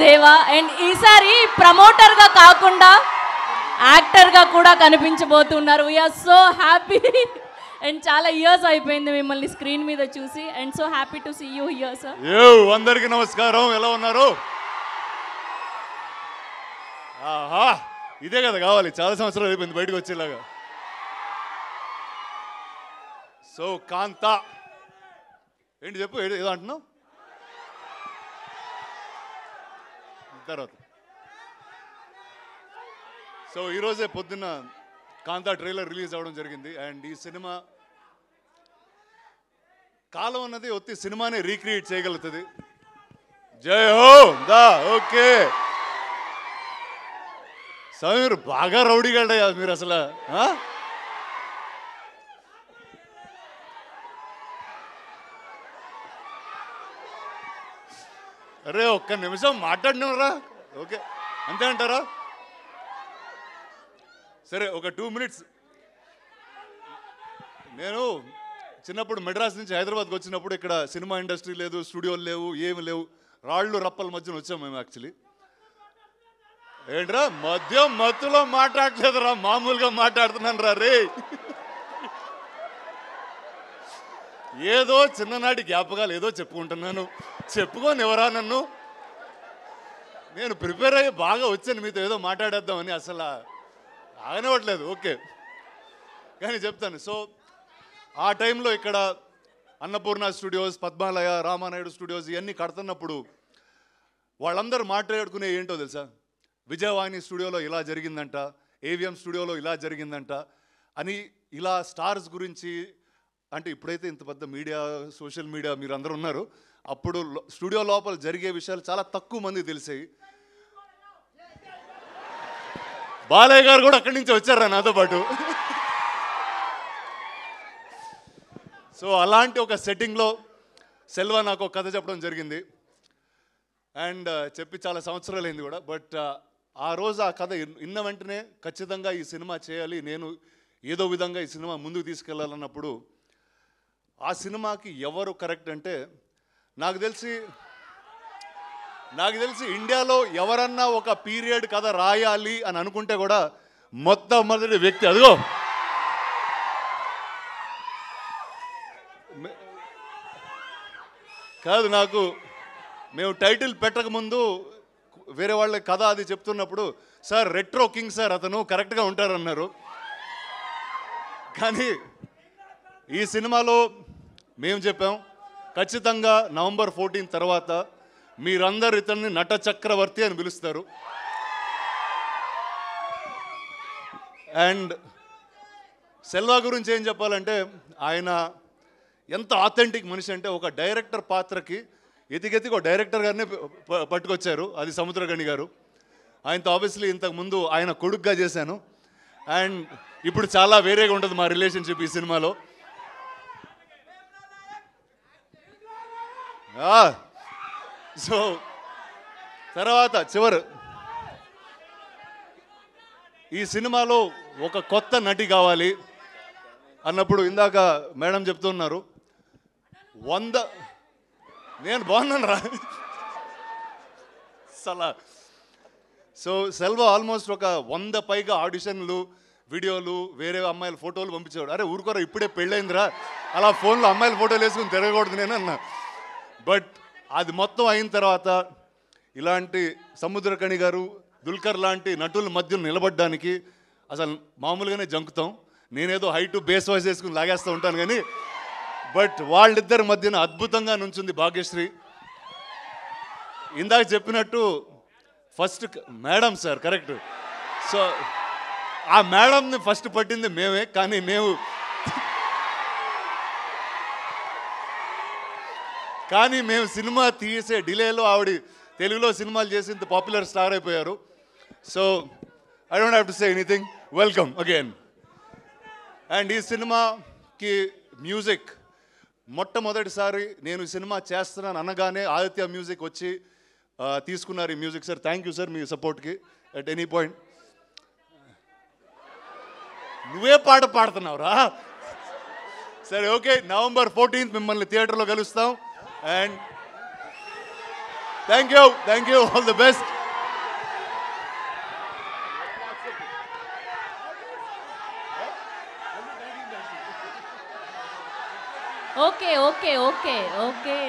దేవా అండ్ ఈసారి ప్రమోటర్ గా కాకుండా యాక్టర్ గా కూడా కనిపించబోతున్నారు. వీఆర్ సో హ్యాపీ అండ్ చాలా ఇయర్స్ అయిపోయింది మిమ్మల్ని స్క్రీన్ మీద చూసి and so happy to see you here sir. అందరికీ నమస్కారం, ఎలా ఉన్నారు? ఆహా, ఇదే కదా కావాలి, చాలా సంవత్సరాలు అయిపోయింది బయటకు వచ్చేలాగా. సో కాంతా ఏంటి చెప్పు, ఏదో అంటున్నావు తర్వాత. సో ఈరోజే పొద్దున్న కాంతా ట్రైలర్ రిలీజ్ అవ్వడం జరిగింది. అండ్ ఈ సినిమా కాలం అన్నది ఒత్తి సినిమానే రీక్రియేట్ చేయగలుగుతుంది. జై హో దా. ఓకే స్వామి, మీరు బాగా రౌడీగాడయ్యా మీరు అసలు. అరే ఒక్క నిమిషం మాట్లాడినరా? ఓకే అంతే అంటారా? సరే ఒక 2 minutes. నేను చిన్నప్పుడు మెడ్రాస్ నుంచి హైదరాబాద్కి వచ్చినప్పుడు ఇక్కడ సినిమా ఇండస్ట్రీ లేదు, స్టూడియోలు లేవు, ఏమి లేవు, రాళ్ళు రప్పల మధ్యన వచ్చాం మేము. యాక్చువల్లీ ఏంట్రా మత్తులో మాట్లాడలేదురా, మామూలుగా మాట్లాడుతున్నాను రా రే. ఏదో చిన్ననాటి జ్ఞాపకాలు ఏదో చెప్పుకుంటున్నాను. చెప్పుకొని ఎవరా నన్ను? నేను ప్రిపేర్ అయ్యి బాగా వచ్చాను మీతో ఏదో మాట్లాడేద్దామని, అసలు ఆగనివ్వట్లేదు. ఓకే కానీ చెప్తాను. సో ఆ టైంలో ఇక్కడ అన్నపూర్ణ స్టూడియోస్, పద్మాలయ, రామానాయుడు స్టూడియోస్ ఇవన్నీ కడుతున్నప్పుడు వాళ్ళందరూ మాట్లాడుకునే ఏంటో తెలుసా? విజయవాణి స్టూడియోలో ఇలా జరిగిందంట, ఏవిఎం స్టూడియోలో ఇలా జరిగిందంట అని, ఇలా స్టార్స్ గురించి. అంటే ఇప్పుడైతే ఇంత పెద్ద మీడియా, సోషల్ మీడియా మీరు అందరూ ఉన్నారు, అప్పుడు స్టూడియో లోపల జరిగే విషయాలు చాలా తక్కువ మంది తెలిసాయి. బాలయ్య గారు కూడా అక్కడి నుంచి వచ్చారా నాతో పాటు. సో అలాంటి ఒక సెట్టింగ్లో సెల్వా నాకు ఒక కథ చెప్పడం జరిగింది. అండ్ చెప్పి చాలా సంవత్సరాలు అయింది కూడా. బట్ ఆ రోజు ఆ కథ విన్న వెంటనే ఖచ్చితంగా ఈ సినిమా చేయాలి, నేను ఏదో విధంగా ఈ సినిమా ముందుకు తీసుకెళ్ళాలన్నప్పుడు ఆ సినిమాకి ఎవరు కరెక్ట్ అంటే, నాకు తెలిసి ఇండియాలో ఎవరన్నా ఒక పీరియడ్ కథ రాయాలి అని అనుకుంటే కూడా మొట్టమొదటి వ్యక్తి అదిగో కాదు. నాకు మేము టైటిల్ పెట్టకముందు వేరే వాళ్ళ కథ అది చెప్తున్నప్పుడు, సార్ రెట్రో కింగ్ సార్ అతను కరెక్ట్గా ఉంటారన్నారు. కానీ ఈ సినిమాలో మేము చెప్పాం, ఖచ్చితంగా November 14 తర్వాత మీరందరూ ఇతన్ని నట చక్రవర్తి అని పిలుస్తారు. అండ్ సెల్వా గురించి ఏం చెప్పాలంటే, ఆయన ఎంత ఆథెంటిక్ మనిషి అంటే, ఒక డైరెక్టర్ పాత్రకి ఎతికెతికి ఒక డైరెక్టర్ గారిని పట్టుకొచ్చారు, అది సముద్రగణి గారు. ఆయనతో ఆబ్వియస్లీ ఇంతకుముందు ఆయన కొడుకుగా చేశాను. అండ్ ఇప్పుడు చాలా వేరేగా ఉంటుంది మా రిలేషన్షిప్ ఈ సినిమాలో. సో తర్వాత ఈ సినిమాలో ఒక కొత్త నటి కావాలి అన్నప్పుడు ఇందాక మేడం చెప్తున్నారు 100. నేను బాగున్నాను రా సలా. సో సెల్వా ఆల్మోస్ట్ ఒక 100 పైగా ఆడిషన్లు, వీడియోలు, వేరే అమ్మాయిల ఫోటోలు పంపించేవాడు. అరే ఊరుకోరా, ఇప్పుడే పెళ్ళైందిరా, అలా ఫోన్లో అమ్మాయిల ఫోటోలు వేసుకుని తిరగకూడదు నేను అన్నా. బట్ అది మొత్తం అయిన తర్వాత ఇలాంటి సముద్రకణి గారు, దుల్కర్ లాంటి నటుల మధ్య నిలబడడానికి అసలు మామూలుగానే జంకుతాం. నేనేదో హైట్ బేస్ వాయిస్ వేసుకుని లాగేస్తూ ఉంటాను కానీ, బట్ వాళ్ళిద్దరి మధ్యన అద్భుతంగా నుంచుంది భాగ్యశ్రీ. ఇందాక చెప్పినట్టు first madam sir correct. So ఆ మేడంని ఫస్ట్ పట్టింది మేమే, కానీ మేము సినిమా తీసే డిలేలో ఆవిడ తెలుగులో సినిమాలు చేసి ఇంత పాపులర్ స్టార్ అయిపోయారు. So I don't have to say anything, welcome again. And ఈ సినిమాకి మ్యూజిక్ మొట్టమొదటిసారి నేను ఈ సినిమా చేస్తున్నాను అనగానే ఆదిత్య మ్యూజిక్ వచ్చి తీసుకున్నారు ఈ music. Sir thank you sir మీ సపోర్ట్కి అట్ ఎనీ పాయింట్. నువ్వే పాట పాడుతున్నావురా? సరే ఓకే, November 14 మిమ్మల్ని థియేటర్లో కలుస్తాం. And thank you all the best. Okay.